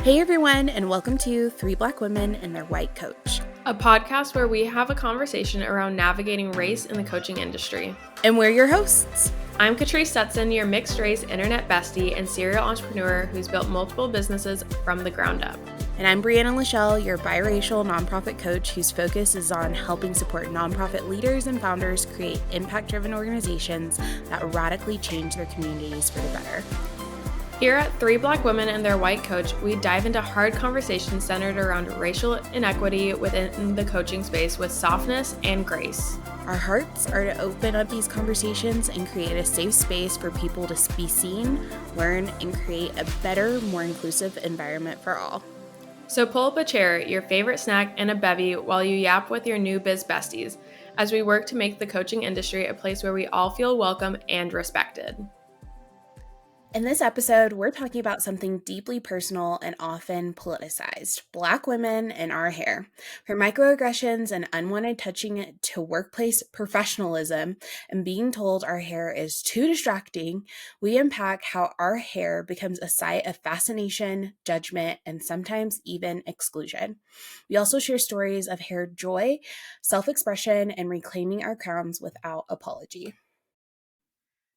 Hey everyone, and welcome to Three Black Women and Their White Coach, a podcast where we have a conversation around navigating race in the coaching industry. And we're your hosts. I'm Catrice Stetson, your mixed race internet bestie and serial entrepreneur who's built multiple businesses from the ground up. And I'm Brianna Lachelle, your biracial nonprofit coach whose focus is on helping support nonprofit leaders and founders create impact-driven organizations that radically change their communities for the better. Here at Three Black Women and Their White Coach, we dive into hard conversations centered around racial inequity within the coaching space with softness and grace. Our hearts are to open up these conversations and create a safe space for people to be seen, learn, and create a better, more inclusive environment for all. So pull up a chair, your favorite snack, and a bevy while you yap with your new biz besties as we work to make the coaching industry a place where we all feel welcome and respected. In this episode, we're talking about something deeply personal and often politicized: Black women and our hair. From microaggressions and unwanted touching to workplace professionalism and being told our hair is too distracting, we unpack how our hair becomes a site of fascination, judgment, and sometimes even exclusion. We also share stories of hair joy, self-expression, and reclaiming our crowns without apology.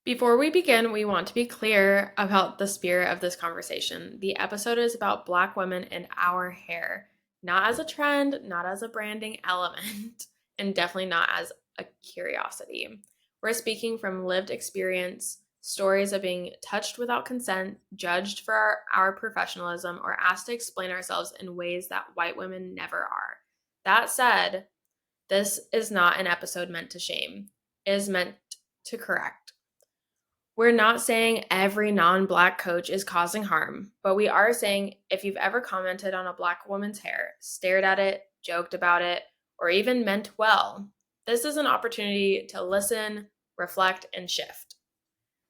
Before we begin, we want to be clear about the spirit of this conversation. The episode is about Black women and our hair, not as a trend, not as a branding element, and definitely not as a curiosity. We're speaking from lived experience, stories of being touched without consent, judged for our professionalism, or asked to explain ourselves in ways that white women never are. That said, this is not an episode meant to shame. It is meant to correct. We're not saying every non-Black coach is causing harm, but we are saying if you've ever commented on a Black woman's hair, stared at it, joked about it, or even meant well, this is an opportunity to listen, reflect, and shift.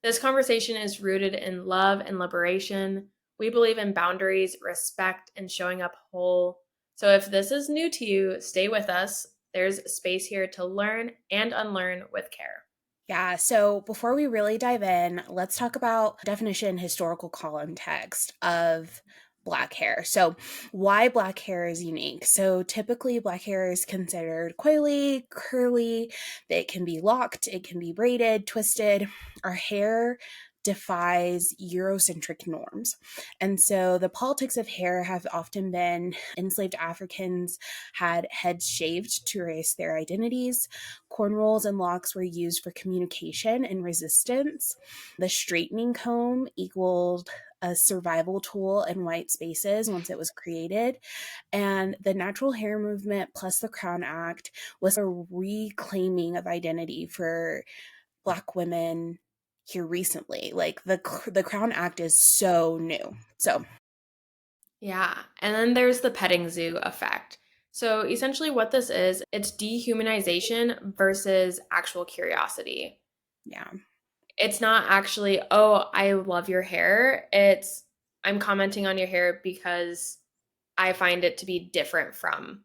This conversation is rooted in love and liberation. We believe in boundaries, respect, and showing up whole. So if this is new to you, stay with us. There's space here to learn and unlearn with care. Yeah, so before we really dive in, let's talk about definition, historical context of Black hair. So why Black hair is unique. So typically Black hair is considered coily, curly. It can be locked, it can be braided, twisted. Our hair defies Eurocentric norms. And so the politics of hair have often been enslaved Africans had heads shaved to erase their identities. Cornrows and locks were used for communication and resistance. The straightening comb equaled a survival tool in white spaces once it was created. And the natural hair movement plus the Crown Act was a reclaiming of identity for Black women here recently. Like the Crown Act is so new. So yeah, and then there's the petting zoo effect. So essentially what this is, it's dehumanization versus actual curiosity. yeah. It's not actually, oh, I love your hair. It's, I'm commenting on your hair because I find it to be different from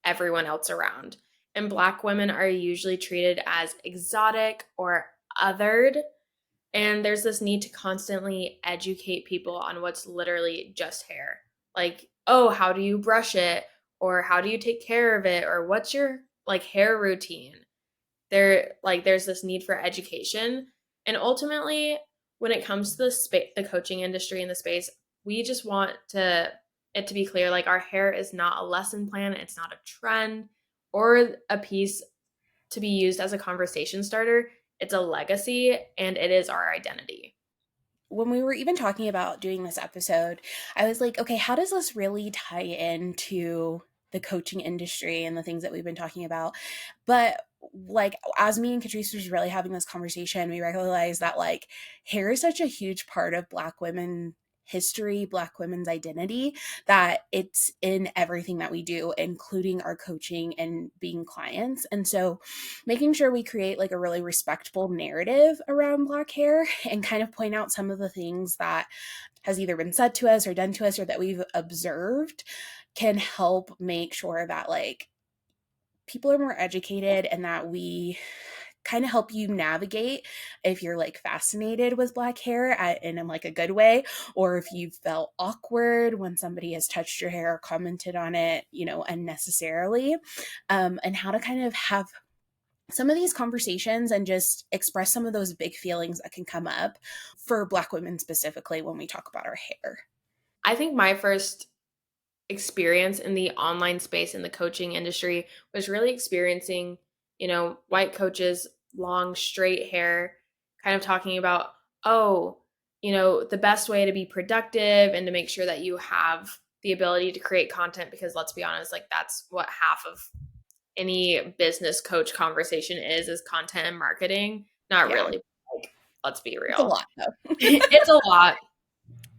everyone else around. And Black women are usually treated as exotic or othered. And there's this need to constantly educate people on what's literally just hair. Like, oh, how do you brush it? Or how do you take care of it? Or what's your hair routine? There's this need for education. And ultimately, when it comes to the coaching industry in the space, we just want it to be clear, our hair is not a lesson plan, it's not a trend or a piece to be used as a conversation starter. It's a legacy and it is our identity. When we were even talking about doing this episode, I was like, okay, how does this really tie into the coaching industry and the things that we've been talking about? But as me and Catrice was really having this conversation, we realized that hair is such a huge part of Black women history, Black women's identity, that it's in everything that we do, including our coaching and being clients. And so making sure we create a really respectful narrative around Black hair and kind of point out some of the things that has either been said to us or done to us or that we've observed can help make sure that people are more educated and that we kind of help you navigate if you're like fascinated with black hair in like a good way, or if you felt awkward when somebody has touched your hair or commented on it, unnecessarily, and how to kind of have some of these conversations and just express some of those big feelings that can come up for Black women specifically when we talk about our hair. I think my first experience in the online space in the coaching industry was really experiencing, white coaches, long, straight hair, kind of talking about, oh, the best way to be productive and to make sure that you have the ability to create content, because let's be honest, like that's what half of any business coach conversation is content and marketing. Not Yeah. really. Like, let's be It's a real. lot though. It's a lot.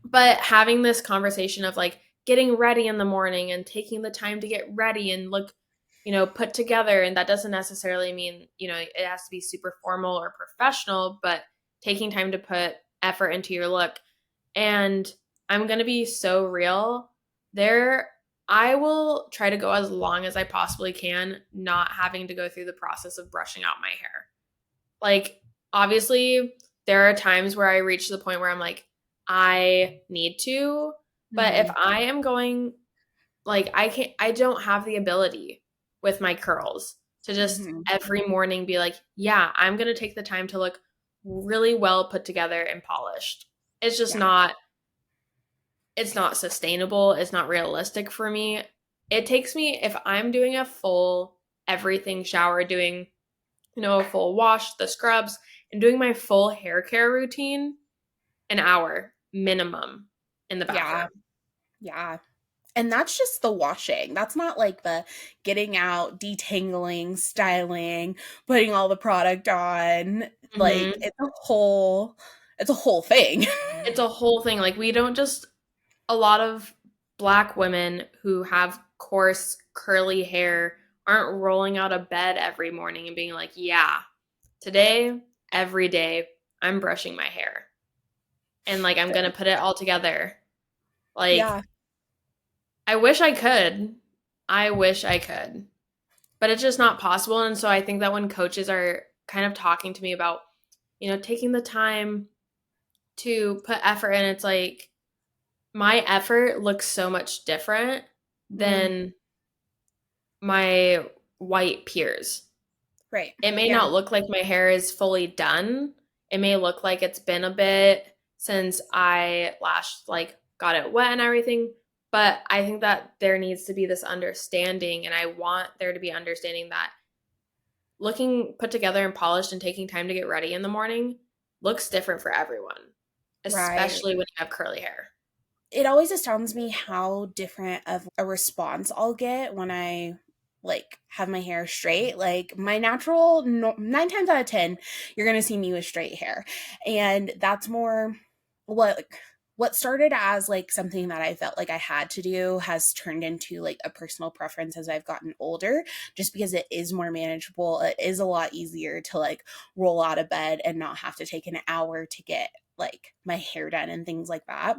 But having this conversation of like getting ready in the morning and taking the time to get ready and look, put together. And that doesn't necessarily mean, it has to be super formal or professional, but taking time to put effort into your look. And I'm going to be so real. I will try to go as long as I possibly can, not having to go through the process of brushing out my hair. Like, obviously, there are times where I reach the point where I'm like, I need to, but if Mhm. I am going, like, I don't have the ability with my curls to just Mhm. every morning be like, yeah, I'm going to take the time to look really well put together and polished. It's just Yeah. not, it's not sustainable. It's not realistic for me. It takes me, if I'm doing a full everything shower, doing, a full wash, the scrubs, and doing my full hair care routine, an hour minimum in the Yeah. bathroom. Yeah. And that's just the washing. That's not like the getting out, detangling, styling, putting all the product on. Like Hmm. it's a whole thing. It's a whole thing. Like, we don't just, a lot of Black women who have coarse, curly hair aren't rolling out of bed every morning and being like, yeah, today, every day, I'm brushing my hair. And like, I'm going to put it all together. Like, Yeah. I wish I could. I wish I could. But it's just not possible. And so I think that when coaches are kind of talking to me about, taking the time to put effort in, it's like my effort looks so much different Mm, than my white peers. right. It may Yeah. not look like my hair is fully done. It may look like it's been a bit since I last like got it wet and everything. But I think that there needs to be this understanding, and I want there to be understanding that looking put together and polished and taking time to get ready in the morning looks different for everyone, Right. especially when you have curly hair. It always astounds me how different of a response I'll get when I like have my hair straight. Like my natural, no, 9 times out of 10, you're gonna see me with straight hair, and that's more what what started as like something that I felt like I had to do has turned into like a personal preference as I've gotten older, just because it is more manageable. It is a lot easier to like roll out of bed and not have to take an hour to get like my hair done and things like that.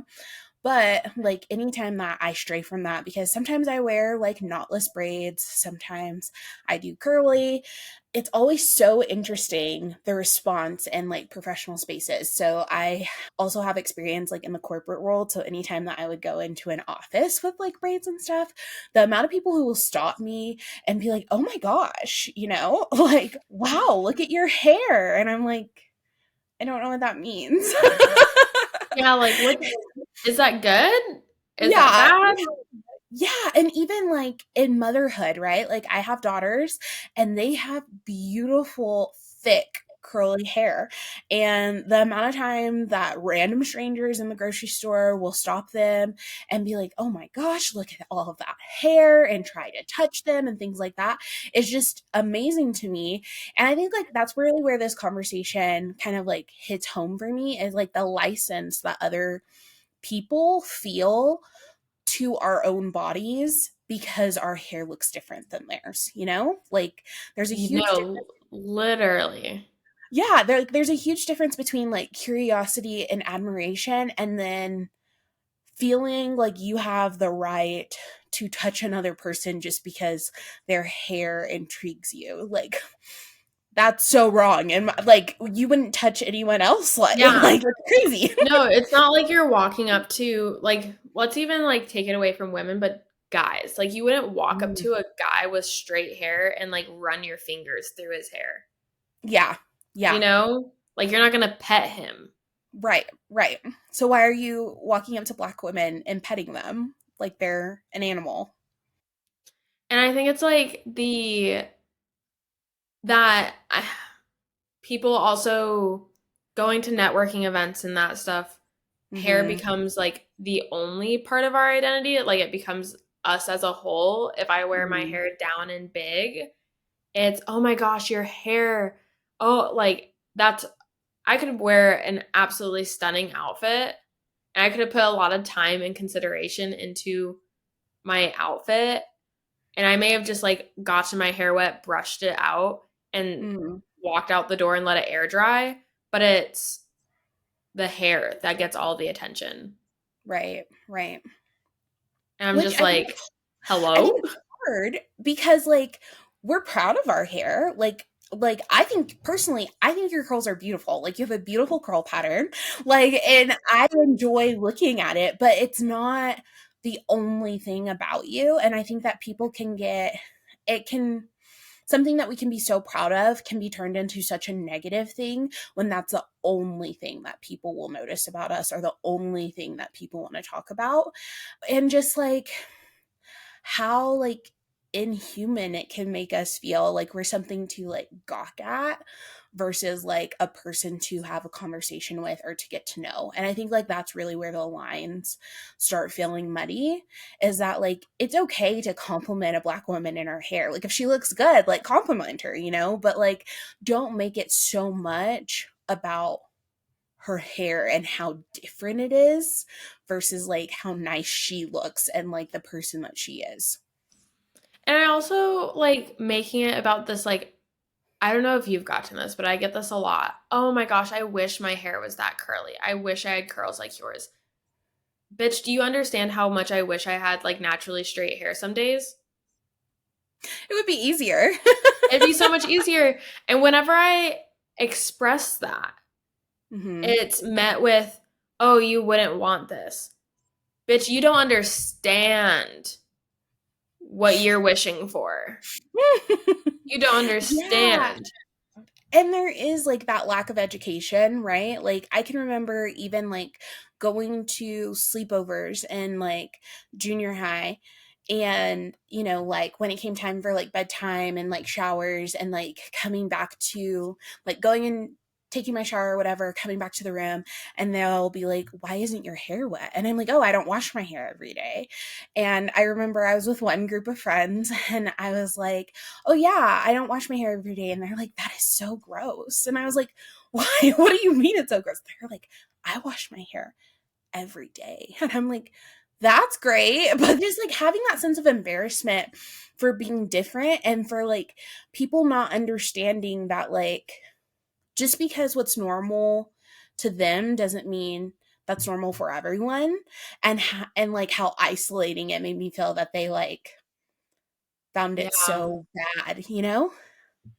But like anytime that I stray from that, because sometimes I wear like knotless braids, sometimes I do curly, it's always so interesting the response in like professional spaces. So I also have experience like in the corporate world. So anytime that I would go into an office with like braids and stuff, the amount of people who will stop me and be like, oh my gosh, like, wow, look at your hair. And I'm like, I don't know what that means. Yeah, like, what is that good? Is that Yeah. bad? Yeah, and even like in motherhood, right? Like I have daughters and they have beautiful, thick, curly hair. And the amount of time that random strangers in the grocery store will stop them and be like, oh my gosh, look at all of that hair and try to touch them and things like that is just amazing to me. And I think like that's really where this conversation kind of like hits home for me is like the license that other people feel to our own bodies because our hair looks different than theirs, Like there's a huge Literally. yeah, there's a huge difference between like curiosity and admiration and then feeling like you have the right to touch another person just because their hair intrigues you. Like That's so wrong. And like, you wouldn't touch anyone else like Yeah. like it's crazy. No, it's not like you're walking up to like let's even like take it away from women, but guys. Like you wouldn't walk up Mm, to a guy with straight hair and like run your fingers through his hair. yeah. You Yeah. know? Like you're not going to pet him. Right. Right. So why are you walking up to black women and petting them like they're an animal? And I think it's like that people also going to networking events and that stuff, hair Mhm. becomes like the only part of our identity. Like it becomes us as a whole. If I wear my Mhm. hair down and big, it's, oh my gosh, your hair. Oh, like that's, I could wear an absolutely stunning outfit and I could have put a lot of time and consideration into my outfit. And I may have just like gotten my hair wet, brushed it out, and Mhm. walked out the door and let it air dry. But it's the hair that gets all the attention. Right. Right. And I'm Which just like, I think hello? it's hard because like we're proud of our hair. Like I think personally, I think your curls are beautiful. Like you have a beautiful curl pattern. Like and I enjoy looking at it, but it's not the only thing about you. And I think that people can get it can something that we can be so proud of can be turned into such a negative thing when that's the only thing that people will notice about us or the only thing that people want to talk about. And just like how like inhuman it can make us feel like we're something to like gawk at versus like a person to have a conversation with or to get to know. And I think like that's really where the lines start feeling muddy, is that like it's okay to compliment a black woman in her hair. Like if she looks good, like compliment her, you know, but like don't make it so much about her hair and how different it is versus like how nice she looks and like the person that she is. And I also like making it about this, like, I don't know if you've gotten this, but I get this a lot. Oh my gosh, I wish my hair was that curly. I wish I had curls like yours. Bitch, do you understand how much I wish I had like naturally straight hair some days? It would be easier. It'd be so much easier. And whenever I express that, Hmm. it's met with, oh, you wouldn't want this. Bitch, you don't understand what you're wishing for. You don't Yeah. understand. And there is like that lack of education, right? Like I can remember even like going to sleepovers in like junior high, and you know like when it came time for like bedtime and like showers and like coming back to like going and taking my shower or whatever, coming back to the room, and they'll be like, why isn't your hair wet? And I'm like, oh, I don't wash my hair every day. And I remember I was with one group of friends and I was like, oh yeah, I don't wash my hair every day. And they're like, that is so gross. And I was like, why? What do you mean it's so gross? They're like, I wash my hair every day. And I'm like, that's great. But just like having that sense of embarrassment for being different and for like people not understanding that like just because what's normal to them doesn't mean that's normal for everyone. And like how isolating it made me feel that they like found it Yeah. so bad, you know?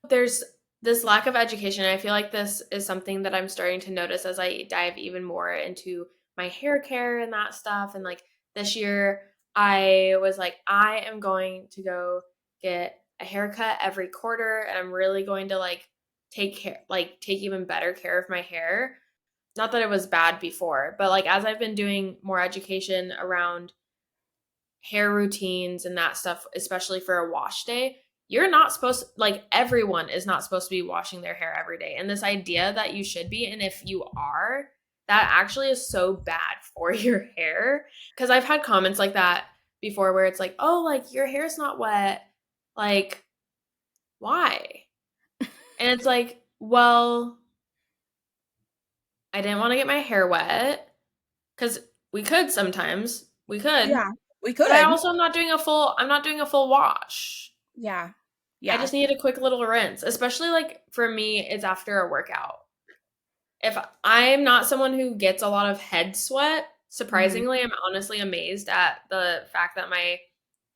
There's this lack of education. I feel like this is something that I'm starting to notice as I dive even more into my hair care and that stuff. And like this year, I was like, I am going to go get a haircut every quarter, and I'm really going to like take even better care of my hair. Not that it was bad before, but like as I've been doing more education around hair routines and that stuff, especially for a wash day, you're not supposed like everyone is not supposed to be washing their hair every day. And this idea that you should be, and if you are, that actually is so bad for your hair. Cause I've had comments like that before where it's like, oh, like your hair's not wet. Like, why? And it's like, well, I didn't want to get my hair wet. Cause we could sometimes. We could. Yeah, we But I could. also I'm not doing a full wash. Yeah. I Yeah. just needed a quick little rinse, especially like for me, it's after a workout. If I'm not someone who gets a lot of head sweat, Mhm. surprisingly, I'm honestly amazed at the fact that my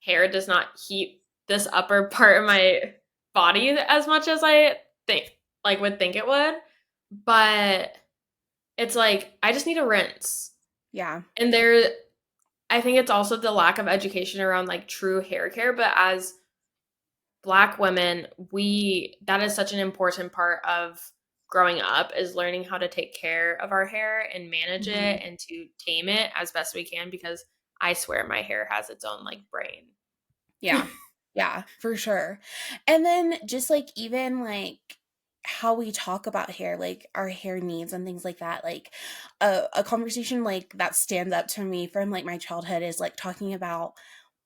hair does not heat this upper part of my body as much as I think. like would think it would, but it's like I just need a rinse. Yeah. And there I think it's also the lack of education around like true hair care, but as Black women, we that is such an important part of growing up is learning how to take care of our hair and manage Mhm. it and to tame it as best we can because I swear my hair has its own like brain. Yeah. Yeah, for sure. And then just like even like how we talk about hair, like our hair needs and things like that. Like a conversation like that stands up to me from like my childhood is like talking about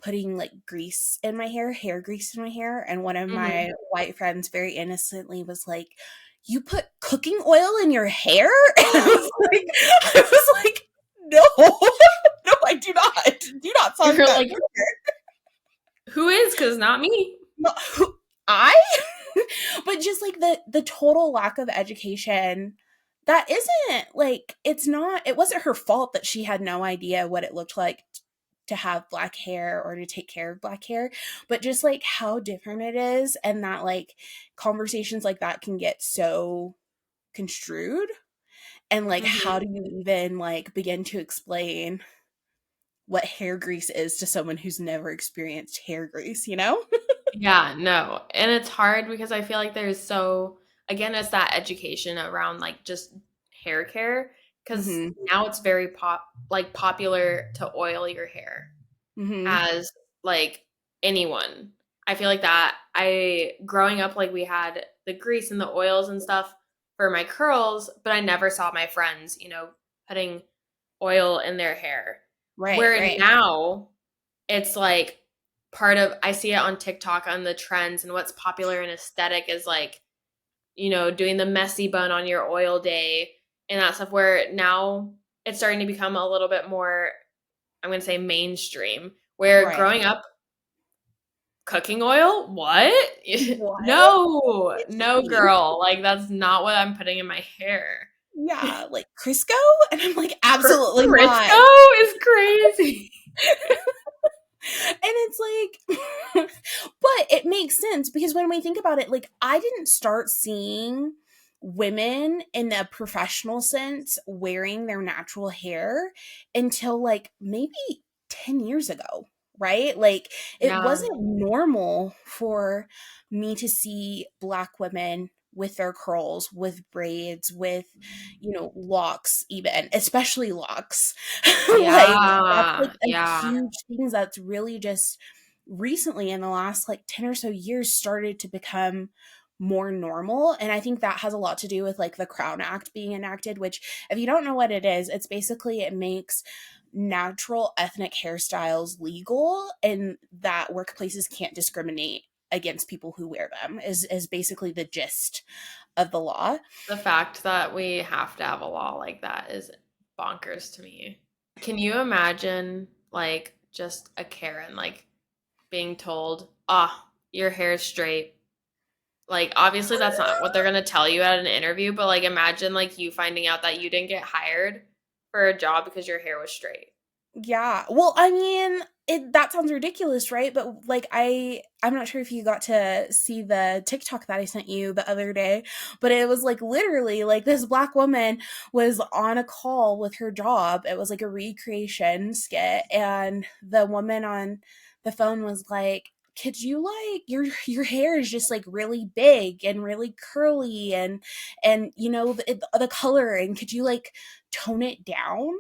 putting like grease in my hair grease in my hair. And one of Mhm. my white friends very innocently was like, "You put cooking oil in your hair?" And I was like, no, no, I do not. Do not talk You're about like, who is? Because not me. no, I but just like the total lack of education that isn't like it wasn't her fault that she had no idea what it looked like to have black hair or to take care of black hair, but just like how different it is and that like conversations like that can get so construed and like how Mhm. do you even like begin to explain what hair grease is to someone who's never experienced hair grease, you know? Yeah, no. And it's hard because I feel like there's so again, it's that education around like just hair care because Mhm. now it's very popular to oil your hair Mhm. as like anyone. I feel like that I growing up like we had the grease and the oils and stuff for my curls, but I never saw my friends, putting oil in their hair. Right, Where right. now it's like part of I see it on TikTok on the trends and what's popular and aesthetic is like, doing the messy bun on your oil day and that stuff where now it's starting to become a little bit more, I'm going to say mainstream, where Right. growing up cooking oil? What? What? No. What do No, you mean? girl. Like that's not what I'm putting in my hair. Yeah, like Crisco? And I'm like, absolutely not. Crisco is crazy. And it's like but it makes sense because when we think about it, like I didn't start seeing women in a professional sense wearing their natural hair until like maybe 10 years ago, right? Like it Yeah. wasn't normal for me to see black women with their curls, with braids, with locks, even especially locks. Like that's like Yeah. a Yeah. huge thing that's really just recently in the last like 10 or so years started to become more normal. And I think that has a lot to do with like the Crown Act being enacted, which if you don't know what it is, it's basically it makes natural ethnic hairstyles legal and that workplaces can't discriminate against people who wear them is basically the gist of the law. The fact that we have to have a law like that is bonkers to me. Can you imagine like just a Karen like being told, "Ah, your hair's straight." Like obviously that's not what they're going to tell you at an interview, but like imagine like you finding out that you didn't get hired for a job because your hair was straight. Yeah. Well, I mean, that sounds ridiculous, right? But like I'm not sure if you got to see the TikTok that I sent you the other day, but it was like literally like this black woman was on a call with her job. It was like a recreation skit and the woman on the phone was like, "Could you like your hair is just like really big and really curly and the coloring, could you like tone it down?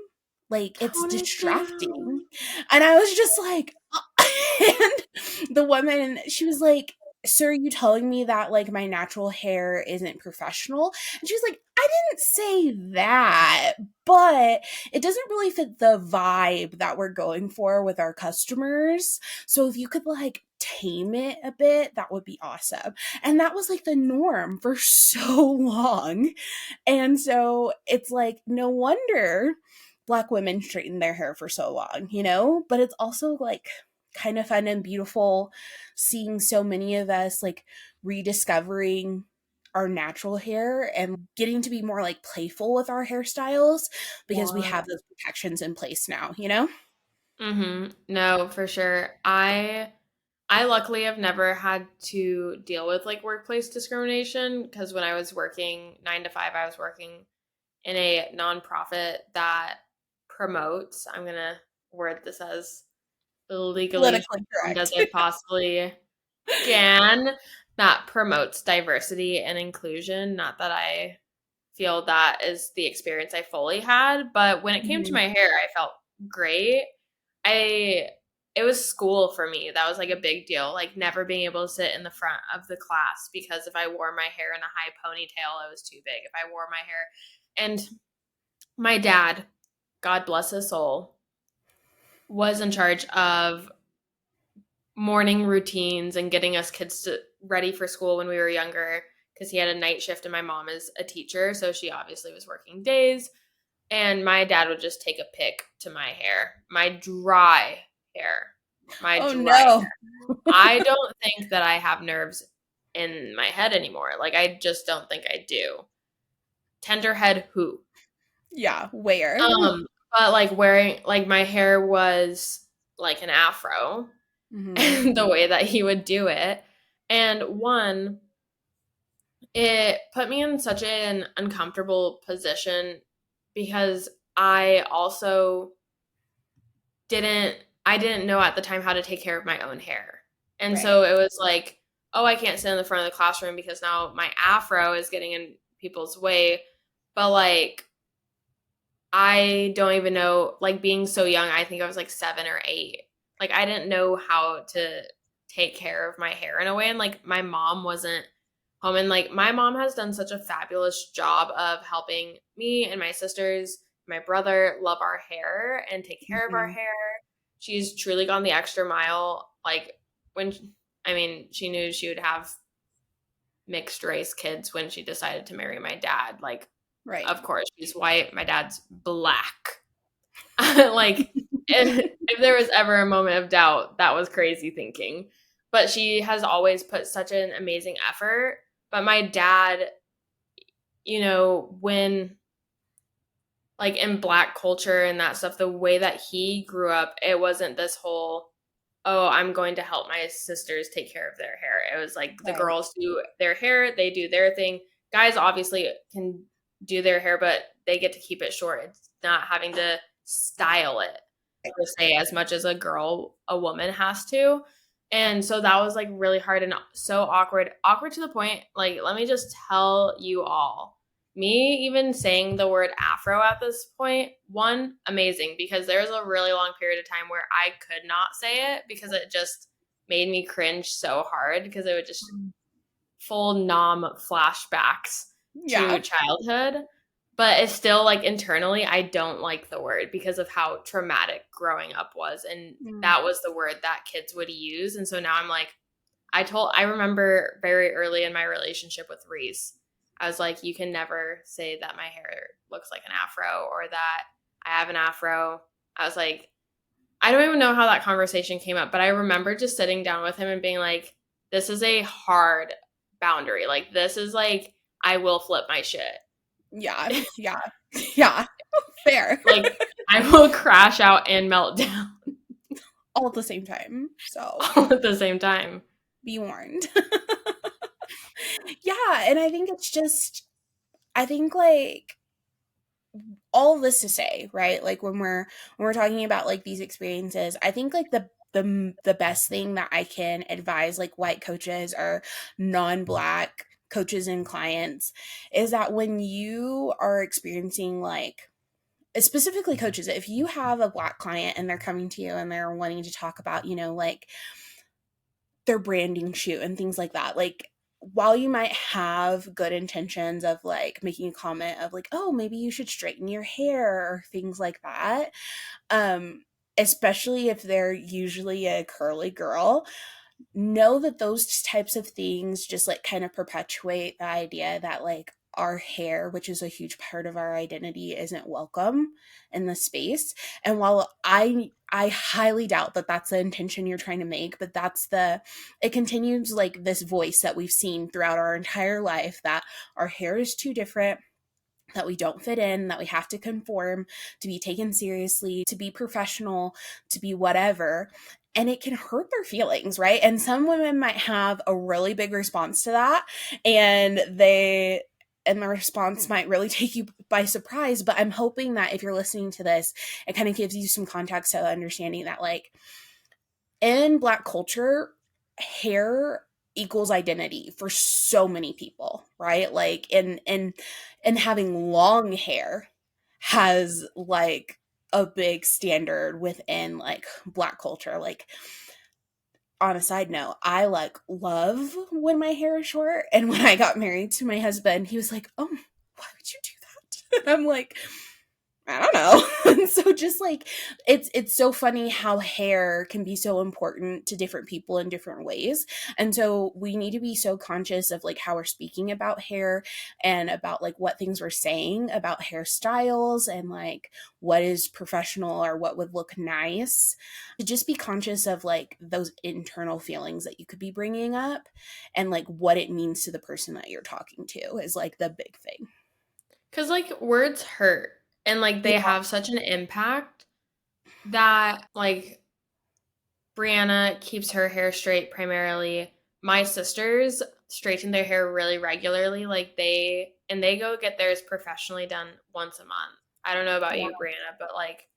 Like, it's Tone it distracting." down. And I was just like, and the woman, she was like, "Sir, are you telling me that like my natural hair isn't professional?" And she was like, "I didn't say that, but it doesn't really fit the vibe that we're going for with our customers. So if you could like tame it a bit, that would be awesome." And that was like the norm for so long. And so it's like, no wonder black women straighten their hair for so long, But it's also like kind of fun and beautiful seeing so many of us like rediscovering our natural hair and getting to be more like playful with our hairstyles because we What? have those protections in place now, you know? Mhm. No, for sure. I I luckily have never had to deal with like workplace discrimination because when I was working 9 to 5, I was working in a nonprofit that promotes, I'm going to word this as legally Politically informed as correct. I possibly can, that promotes diversity and inclusion. Not that I feel that is the experience I fully had, but when it came to Mhm. my hair, I felt great. I it was school for me. That was like a big deal. Like never being able to sit in the front of the class because if I wore my hair in a high ponytail, it was too big. If I wore my hair and my dad, God bless his soul, was in charge of morning routines and getting us kids ready for school when we were younger because he had a night shift and my mom is a teacher, so she obviously was working days. And my dad would just take a pick to my hair, my dry hair, my Oh dry no. hair. I don't think that I have nerves in my head anymore. Like, I just don't think I do. Tender head, who? Yeah, where? But like wearing, like, my hair was like an afro, Mhm. and the way that he would do it. And one, it put me in such an uncomfortable position because I also didn't know at the time how to take care of my own hair. And Right. so it was like, oh, I can't sit in the front of the classroom because now my afro is getting in people's way. But like I don't even know, like being so young, I think I was like 7 or 8. Like I didn't know how to take care of my hair in a way. And like my mom wasn't home. And like my mom has done such a fabulous job of helping me and my sisters, my brother love our hair and take care of our Mhm. hair. She's truly gone the extra mile. Like when, I mean, she knew she would have mixed race kids when she decided to marry my dad. Like, Right. of course, she's white. My dad's black. Like, if there was ever a moment of doubt, that was crazy thinking. But she has always put such an amazing effort. But my dad, when like in black culture and that stuff, the way that he grew up, it wasn't this whole, oh, I'm going to help my sisters take care of their hair. It was like the Right. girls do their hair, they do their thing. Guys obviously can do their hair, but they get to keep it short. It's not having to style it per se as much as a woman has to. And so that was like really hard and so awkward. Awkward to the point, like, let me just tell you all. Me even saying the word afro at this point, one, amazing, because there was a really long period of time where I could not say it because it just made me cringe so hard because it would just full nom flashbacks Yeah. to childhood. But it's still like internally, I don't like the word because of how traumatic growing up was. And Mm. that was the word that kids would use. And so now I'm like, I remember very early in my relationship with Reese, I was like, you can never say that my hair looks like an afro or that I have an afro. I was like, I don't even know how that conversation came up, but I remember just sitting down with him and being like, this is a hard boundary. Like, this is like, I will flip my shit. Yeah. Yeah. Yeah. Fair. Like, I will crash out and melt down All at the same time. So all at the same time. be warned. Yeah, and I think it's just I think like all this to say, right? Like when we're talking about like these experiences, I think like the best thing that I can advise like white coaches or non-black coaches and clients is that when you are experiencing like specifically coaches, if you have a black client and they're coming to you and they're wanting to talk about, like their branding shoot and things like that, like while you might have good intentions of like making a comment of like, oh, maybe you should straighten your hair or things like that, um especially if they're usually a curly girl, know that those types of things just like kind of perpetuate the idea that like our hair, which is a huge part of our identity, isn't welcome in the space. And while I highly doubt that that's the intention you're trying to make, but it continues like this voice that we've seen throughout our entire life that our hair is too different, that we don't fit in, that we have to conform to be taken seriously, to be professional, to be whatever. and it can hurt their feelings, right? And some women might have a really big response to that, and the response might really take you by surprise. But I'm hoping that if you're listening to this, it kind of gives you some context to understanding that, like, in Black culture, hair equals identity for so many people, right? Like, and having long hair has like a big standard within like Black culture. Like, on a side note, I like love when my hair is short. And when I got married to my husband, he was like, "Oh, why would you do that?" And I'm like, I don't know. And so just like it's so funny how hair can be so important to different people in different ways. And so we need to be so conscious of like how we're speaking about hair and about like what things we're saying about hairstyles and like what is professional or what would look nice. To just be conscious of like those internal feelings that you could be bringing up and like what it means to the person that you're talking to is like the big thing. Because, like, words hurt and, like, they Yeah. have such an impact that, like, Brianna keeps her hair straight primarily. My sisters straighten their hair really regularly. Like, they go get theirs professionally done once a month. I don't know about Yeah. you, Brianna, but, like,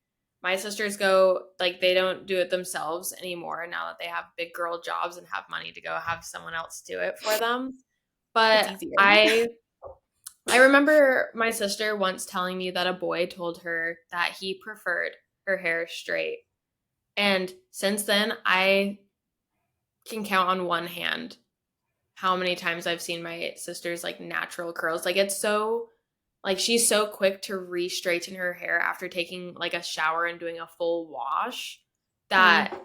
my sisters go, like, they don't do it themselves anymore now that they have big girl jobs and have money to go have someone else do it for them. It's But easier. I remember my sister once telling me that a boy told her that he preferred her hair straight. And since then, I can count on one hand how many times I've seen my sister's like natural curls. Like, it's so, like, she's so quick to re-straighten her hair after taking like a shower and doing a full wash Mm, that,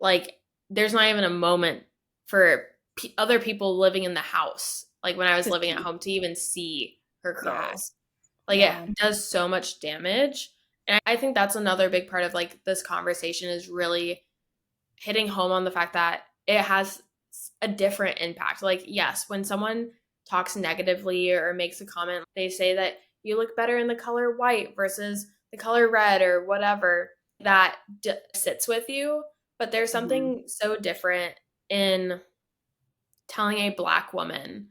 like, there's not even a moment for other people living in the house, like when I was to living at see. home, to even see her Yeah. curls. Like, it Yeah. does so much damage. And I think that's another big part of like this conversation is really hitting home on the fact that it has a different impact. Like, yes, when someone talks negatively or makes a comment, they say that you look better in the color white versus the color red or whatever, that sits with you. But there's Mhm. something so different in telling a Black woman,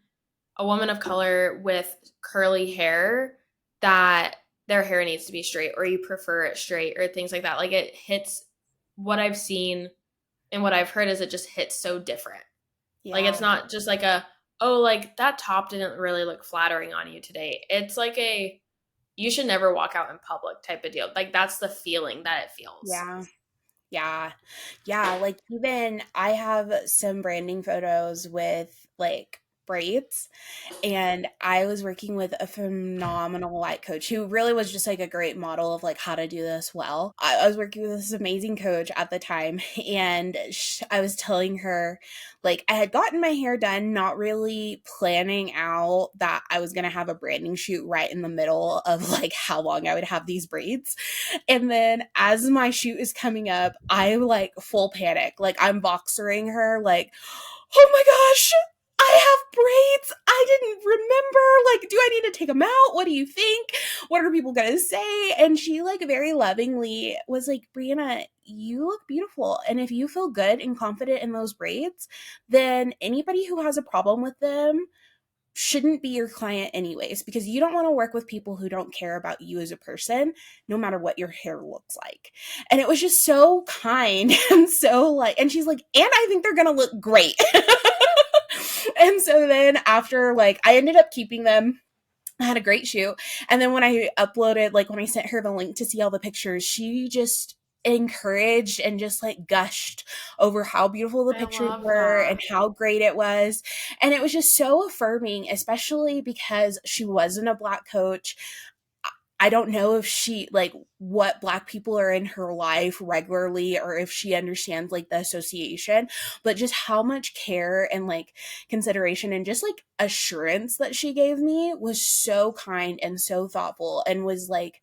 a woman of color with curly hair, that their hair needs to be straight or you prefer it straight or things like that. Like, it hits, what I've seen and what I've heard is it just hits so different. Like, it's Yeah. not just like a, oh, like that top didn't really look flattering on you today. It's like a, you should never walk out in public type of deal. Like, that's the feeling that it feels. Yeah. Yeah. Yeah, like, even I have some branding photos with, like, braids, and I was working with a phenomenal light coach who really was just, like, a great model of, like, how to do this well. I was working with this amazing coach at the time, and I was telling her, like, I had gotten my hair done, not really planning out that I was gonna have a branding shoot right in the middle of, like, how long I would have these braids. And then as my shoot is coming up, I like full panic. Like, I'm boxering her, like, oh my gosh, I have braids. I didn't remember. Like, do I need to take them out? What do you think? What are people gonna say? And she like very lovingly was like, Brianna, you look beautiful. And if you feel good and confident in those braids, then anybody who has a problem with them shouldn't be your client anyways, because you don't want to work with people who don't care about you as a person, no matter what your hair looks like. And it was just so kind and so like, and she's like, and I think they're gonna look great. And so then after, like, I ended up keeping them. I had a great shoot. And then when I uploaded, like when I sent her the link to see all the pictures, she just encouraged and just like gushed over how beautiful the I pictures love were and that. how great it was. And it was just so affirming, especially because she wasn't a Black coach. I don't know if she like what Black people are in her life regularly or if she understands like the association, but just how much care and like consideration and just like assurance that she gave me was so kind and so thoughtful and was like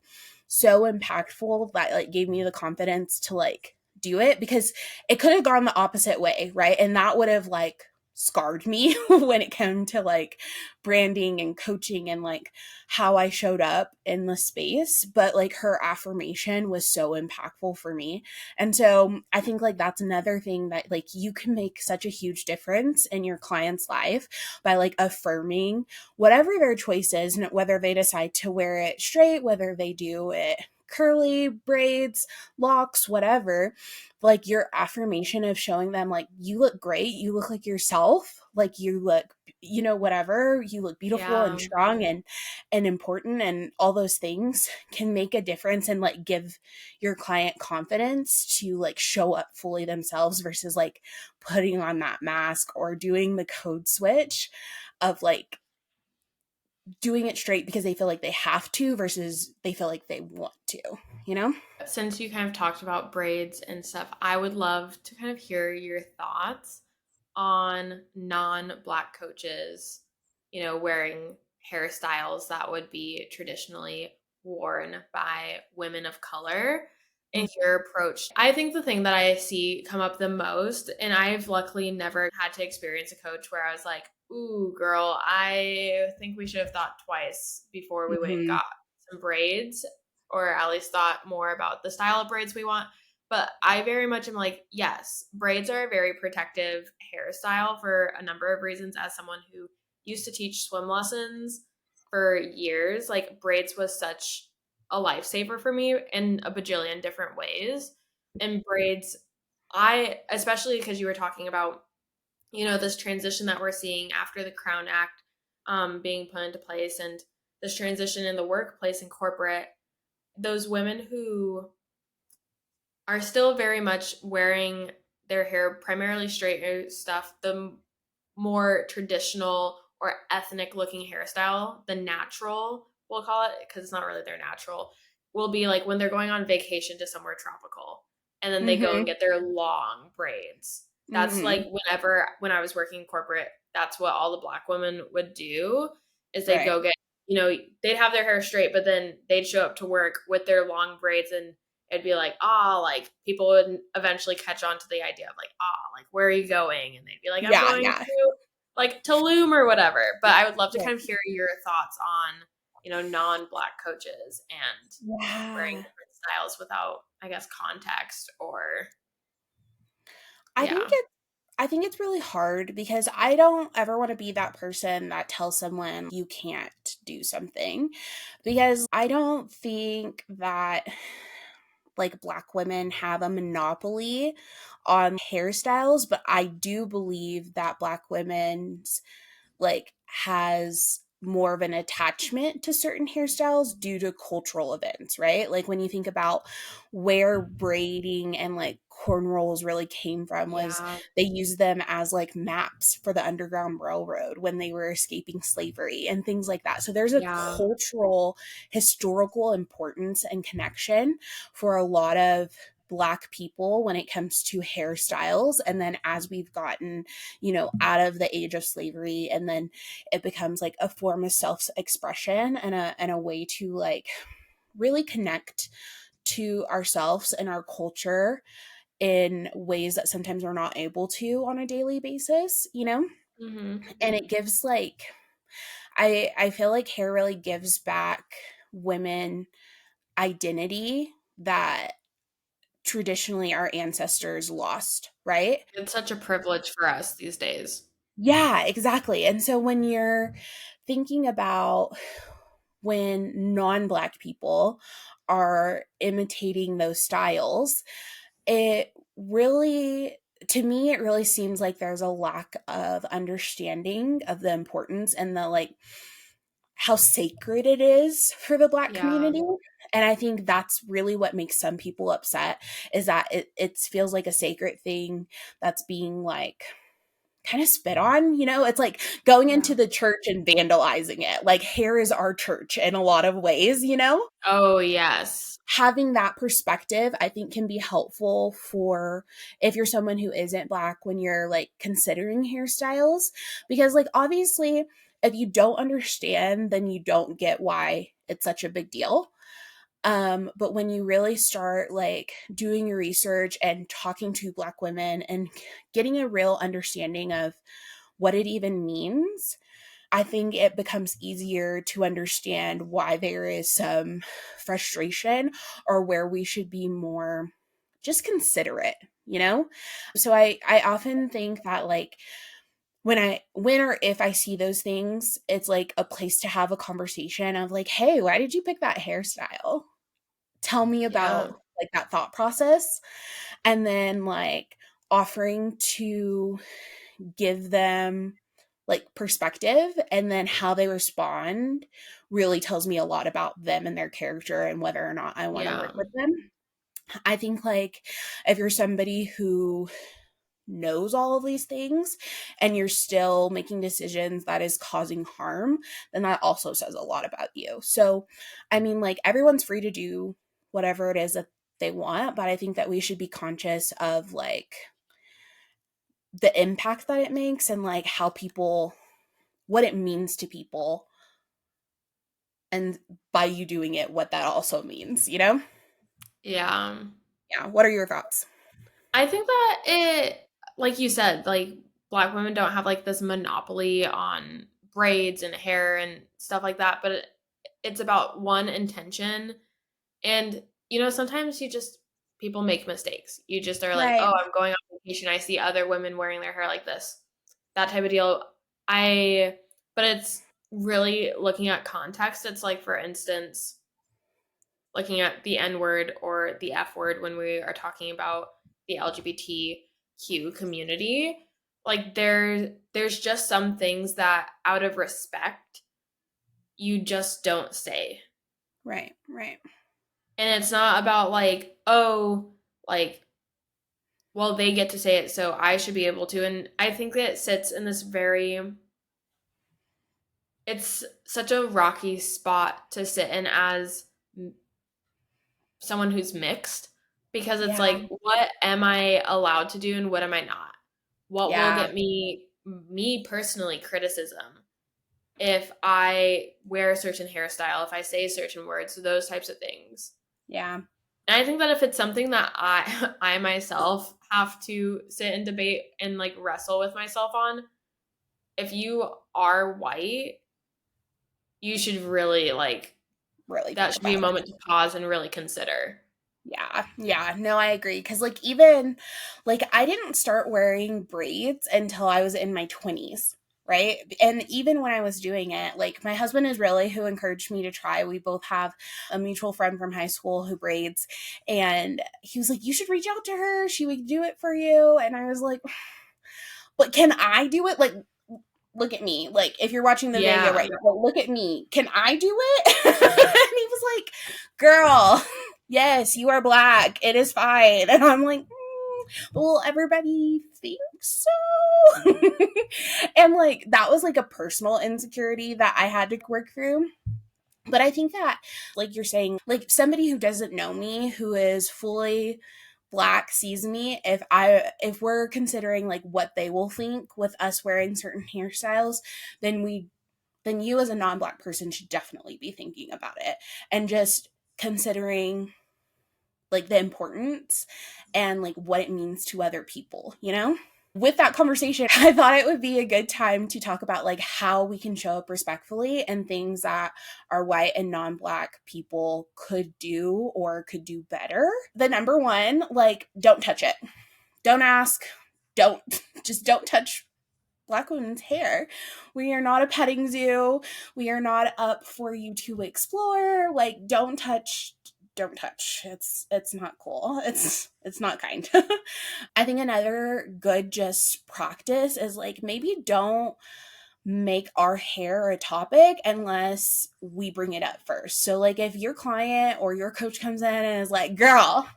so impactful that like gave me the confidence to like do it, because it could have gone the opposite way, right? And that would have like scarred me when it came to like branding and coaching and like how I showed up in the space. But like her affirmation was so impactful for me. And so I think like that's another thing that like you can make such a huge difference in your client's life by like affirming whatever their choice is, whether they decide to wear it straight, whether they do it curly, braids, locks, whatever. Like your affirmation of showing them like you look great, you look like yourself, like you look, whatever, you look beautiful and Yeah. strong and important, and all those things can make a difference and like give your client confidence to like show up fully themselves versus like putting on that mask or doing the code switch of like doing it straight because they feel like they have to versus they feel like they want to, you know? Since you kind of talked about braids and stuff, I would love to kind of hear your thoughts on non-black coaches, wearing hairstyles that would be traditionally worn by women of color and your approach. I think the thing that I see come up the most, and I've luckily never had to experience a coach where I was like, ooh, girl, I think we should have thought twice before we went and Mm-hmm. got some braids, or at least thought more about the style of braids we want. But I very much am like, yes, braids are a very protective hairstyle for a number of reasons. As someone who used to teach swim lessons for years, like braids was such a lifesaver for me in a bajillion different ways. And braids, especially because you were talking about, this transition that we're seeing after the Crown Act being put into place, and this transition in the workplace and corporate, those women who are still very much wearing their hair primarily straight stuff, the more traditional or ethnic looking hairstyle, the natural, we'll call it, because it's not really their natural, will be like when they're going on vacation to somewhere tropical and then they go and Mm-hmm. get their long braids. That's Mm-hmm. like when I was working corporate, that's what all the black women would do is they'd Right. go get, they'd have their hair straight, but then they'd show up to work with their long braids, and it'd be like, like people would eventually catch on to the idea of like, like, where are you going? And they'd be like, I'm Yeah, going yeah. to like Tulum or whatever. But I would love to Right. kind of hear your thoughts on, non-black coaches and wearing Yeah. different styles without, I guess, context or I think yeah. it I think it's really hard because I don't ever want to be that person that tells someone you can't do something, because I don't think that like black women have a monopoly on hairstyles, but I do believe that black women's like has more of an attachment to certain hairstyles due to cultural events, right? Like when you think about where braiding and like cornrows really came from was Yeah. they used them as like maps for the Underground Railroad when they were escaping slavery and things like that. So there's a Yeah. cultural historical importance and connection for a lot of black people when it comes to hairstyles. And then as we've gotten out of the age of slavery, and then it becomes like a form of self-expression and a way to like really connect to ourselves and our culture in ways that sometimes we're not able to on a daily basis. Mm-hmm. And it gives like I feel like hair really gives back women identity that traditionally our ancestors lost, right? It's such a privilege for us these days. Yeah, exactly. And so when you're thinking about when non-black people are imitating those styles, it really, to me, it really seems like there's a lack of understanding of the importance and the like how sacred it is for the black Yeah. community. And I think that's really what makes some people upset, is that it feels like a sacred thing that's being like kind of spit on. It's like going into Yeah. the church and vandalizing it. Like hair is our church in a lot of ways. Oh, yes. Having that perspective, I think, can be helpful for if you're someone who isn't black when you're like considering hairstyles, because like obviously if you don't understand, then you don't get why it's such a big deal. But when you really start like doing your research and talking to black women and getting a real understanding of what it even means, I think it becomes easier to understand why there is some frustration or where we should be more just considerate, you know? So I often think that like when or if I see those things, it's like a place to have a conversation of like, "Hey, why did you pick that hairstyle? Tell me Yeah. about like that thought process." And then like offering to give them like perspective, and then how they respond really tells me a lot about them and their character and whether or not I want to Yeah. work with them. I think like if you're somebody who knows all of these things and you're still making decisions that is causing harm, then that also says a lot about you. So, I mean, like everyone's free to do whatever it is that they want, but I think that we should be conscious of like the impact that it makes and like how people, what it means to people, and by you doing it, what that also means, you know? Yeah. Yeah. What are your thoughts? I think that it, like you said, like Black women don't have like this monopoly on braids and hair and stuff like that, but it's about one intention. And, sometimes people make mistakes. You just are like, Right. oh, I'm going on vacation. I see other women wearing their hair like this, that type of deal. But it's really looking at context. It's like, for instance, looking at the N word or the F word when we are talking about the LGBTQ community. Like there's just some things that out of respect you just don't say. Right. Right. And it's not about like, oh, like, well, they get to say it, so I should be able to. And I think that it sits in this it's such a rocky spot to sit in as someone who's mixed, because it's Yeah. like, what am I allowed to do and what am I not? What will Yeah. get me personally criticism if I wear a certain hairstyle, if I say certain words, those types of things. Yeah. And I think that if it's something that I myself have to sit and debate and like wrestle with myself on, if you are white, you should really like Really that think should be a about it. moment to pause and really consider. Yeah, yeah, no, I agree. Cause like even like I didn't start wearing braids until I was in my 20s, right? And even when I was doing it, like my husband is really who encouraged me to try. We both have a mutual friend from high school who braids, and he was like, "You should reach out to her. She would do it for you." And I was like, "But can I do it? Like look at me. Like if you're watching the video right Yeah. now, like, look at me. Can I do it?" And he was like, "Girl, yes, you are black. It is fine." And I'm like, "Well, everybody thinks so." And like that was like a personal insecurity that I had to work through. But I think that, like you're saying, like somebody who doesn't know me, who is fully black, sees me, if we're considering like what they will think with us wearing certain hairstyles, then you as a non-black person should definitely be thinking about it and just considering like the importance and like what it means to other people, you know? With that conversation, I thought it would be a good time to talk about like how we can show up respectfully and things that our white and non-black people could do or could do better. The number one, like don't touch it. Don't ask. Don't just don't touch black women's hair. We are not a petting zoo. We are not up for you to explore. Like don't touch. It's not cool. It's not kind. I think another good just practice is like maybe don't make our hair a topic unless we bring it up first. So like if your client or your coach comes in and is like, "Girl,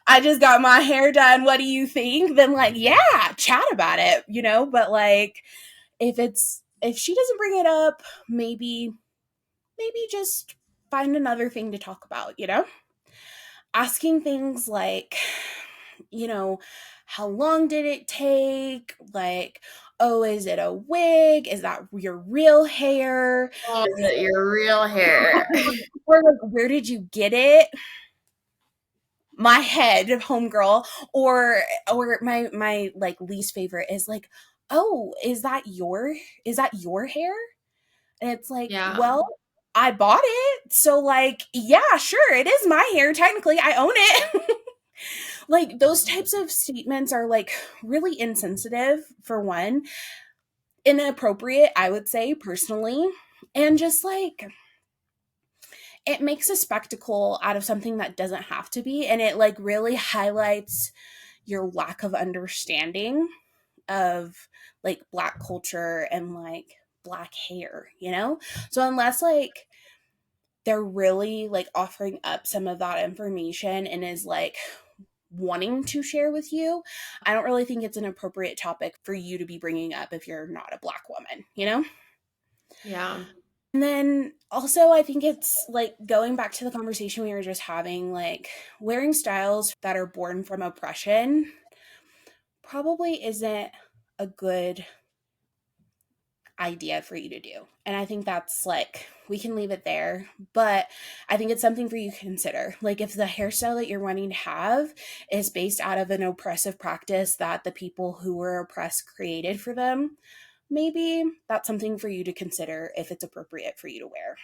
I just got my hair done. What do you think?" Then like, yeah, chat about it, you know? But like if she doesn't bring it up, maybe just find another thing to talk about, you know? Asking things like, you know, how long did it take? Like, oh, is it a wig? Is that your real hair? Oh, is it your real hair? Or like, where did you get it? My head, homegirl. Or my like least favorite is like, "Oh, is that your hair?" And it's like, Yeah. "Well, I bought it. So like, yeah, sure, it is my hair. Technically, I own it." Like those types of statements are like really insensitive for one, inappropriate, I would say personally, and just like it makes a spectacle out of something that doesn't have to be, and it like really highlights your lack of understanding of like black culture and like black hair, you know? So unless like they're really like offering up some of that information and is like wanting to share with you, I don't really think it's an appropriate topic for you to be bringing up if you're not a black woman, you know? Yeah. And then also, I think it's like going back to the conversation we were just having, like wearing styles that are born from oppression probably isn't a good idea for you to do. And I think that's like, we can leave it there, but I think it's something for you to consider. Like, if the hairstyle that you're wanting to have is based out of an oppressive practice that the people who were oppressed created for them, maybe that's something for you to consider if it's appropriate for you to wear.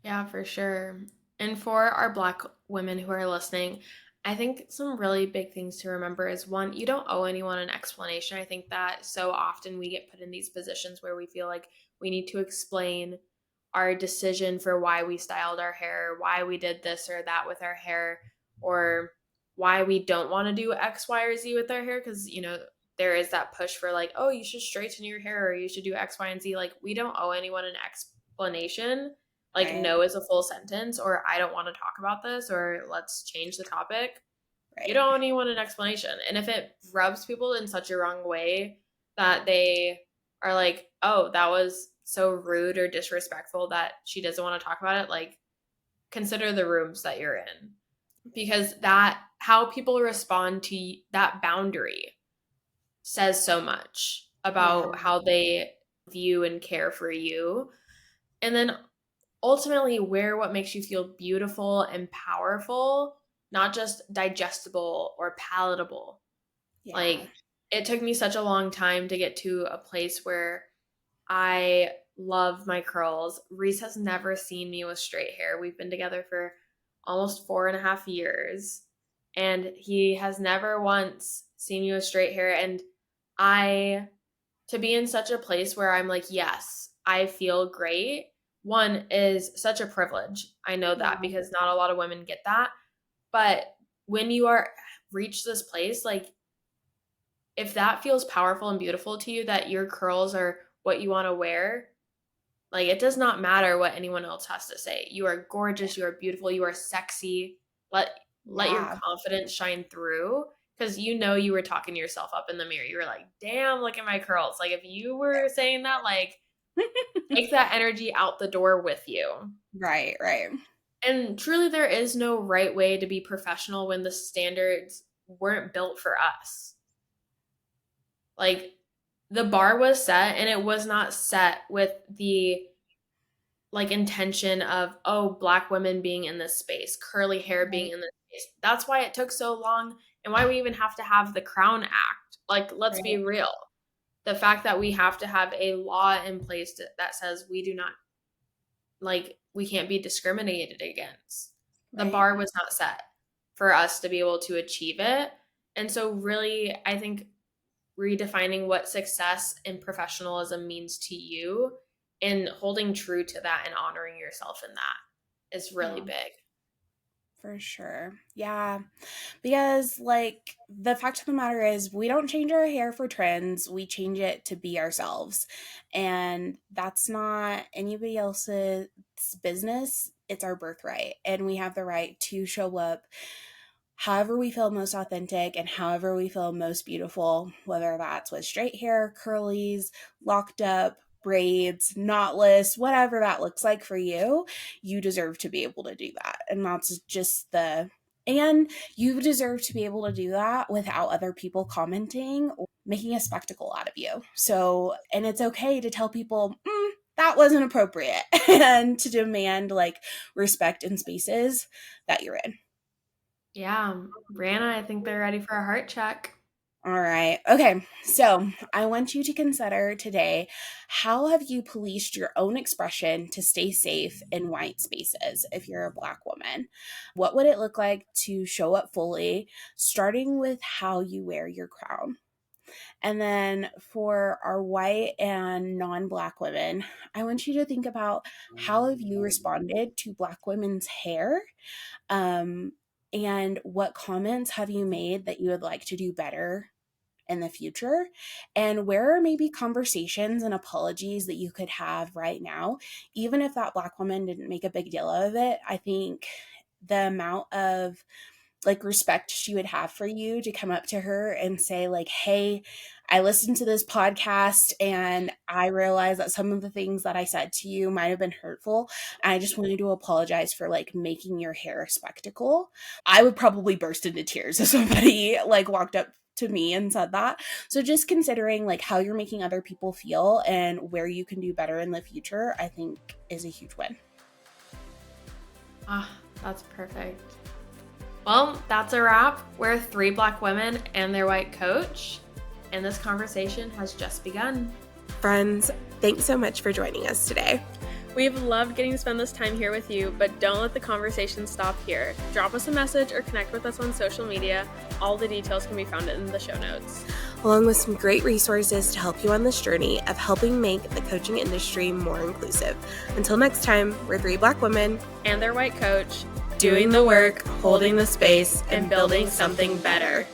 Yeah, for sure. And for our Black women who are listening, I think some really big things to remember is one, you don't owe anyone an explanation. I think that so often we get put in these positions where we feel like we need to explain our decision for why we styled our hair, why we did this or that with our hair, or why we don't want to do X, Y, or Z with our hair. Because, there is that push for like, oh, you should straighten your hair or you should do X, Y, and Z. Like, we don't owe anyone an explanation. Like, Right. no is a full sentence, or I don't want to talk about this, or let's change the topic. You Right. don't owe anyone an explanation. And if it rubs people in such a wrong way that they are like, oh, that was so rude or disrespectful that she doesn't want to talk about it, like, consider the rooms that you're in. Because that, how people respond to that boundary says so much Yeah. about how they view and care for you. And then ultimately wear what makes you feel beautiful and powerful, not just digestible or palatable. Yeah. Like, it took me such a long time to get to a place where I love my curls. Reese has never seen me with straight hair. We've been together for almost 4.5 years, and he has never once seen me with straight hair. And I to be in such a place where I'm like, yes, I feel great. One is such a privilege. I know that Yeah. because not a lot of women get that. But when you are reach this place, like, if that feels powerful and beautiful to you that your curls are what you want to wear, like, it does not matter what anyone else has to say. You are gorgeous, you are beautiful, you are sexy. Let your Yeah. confidence shine through, because you were talking yourself up in the mirror. You were like, "Damn, look at my curls." Like, if you were saying that, like, take that energy out the door with you. Right. Right. And truly there is no right way to be professional when the standards weren't built for us. Like, the bar was set, and it was not set with the like intention of, oh, black women being in this space, curly hair being Right. in this space. That's why it took so long, and why we even have to have the Crown Act. Like, let's be Right. real. The fact that we have to have a law in place that says we do not, like, we can't be discriminated against. The Right. bar was not set for us to be able to achieve it. And so really, I think redefining what success and professionalism means to you and holding true to that and honoring yourself in that is really Yeah. big. For sure. Yeah. Because, like, the fact of the matter is, we don't change our hair for trends, we change it to be ourselves. And that's not anybody else's business. It's our birthright. And we have the right to show up however we feel most authentic and however we feel most beautiful, whether that's with straight hair, curlies, locked up, braids, knotless, whatever that looks like for you, you deserve to be able to do that. And that's just and you deserve to be able to do that without other people commenting or making a spectacle out of you. So, and it's okay to tell people, that wasn't appropriate, and to demand like respect in spaces that you're in. Yeah. Brianna, I think they're ready for a heart check. All right. Okay. So I want you to consider today, how have you policed your own expression to stay safe in white spaces if you're a Black woman? What would it look like to show up fully, starting with how you wear your crown? And then for our white and non-Black women, I want you to think about, how have you responded to Black women's hair? Um, and what comments have you made that you would like to do better in the future? And where are maybe conversations and apologies that you could have right now? Even if that Black woman didn't make a big deal of it, I think the amount of like respect she would have for you to come up to her and say like, hey, I listened to this podcast and I realized that some of the things that I said to you might have been hurtful. I just wanted to apologize for like making your hair a spectacle. I would probably burst into tears if somebody like walked up to me and said that. So just considering like how you're making other people feel and where you can do better in the future, I think is a huge win. Ah, that's perfect. Well, that's a wrap. We're 3 Black women and their white coach, and this conversation has just begun. Friends, thanks so much for joining us today. We've loved getting to spend this time here with you, but don't let the conversation stop here. Drop us a message or connect with us on social media. All the details can be found in the show notes, along with some great resources to help you on this journey of helping make the coaching industry more inclusive. Until next time, we're 3 Black women and their white coach, doing the work, holding the space, and building something better.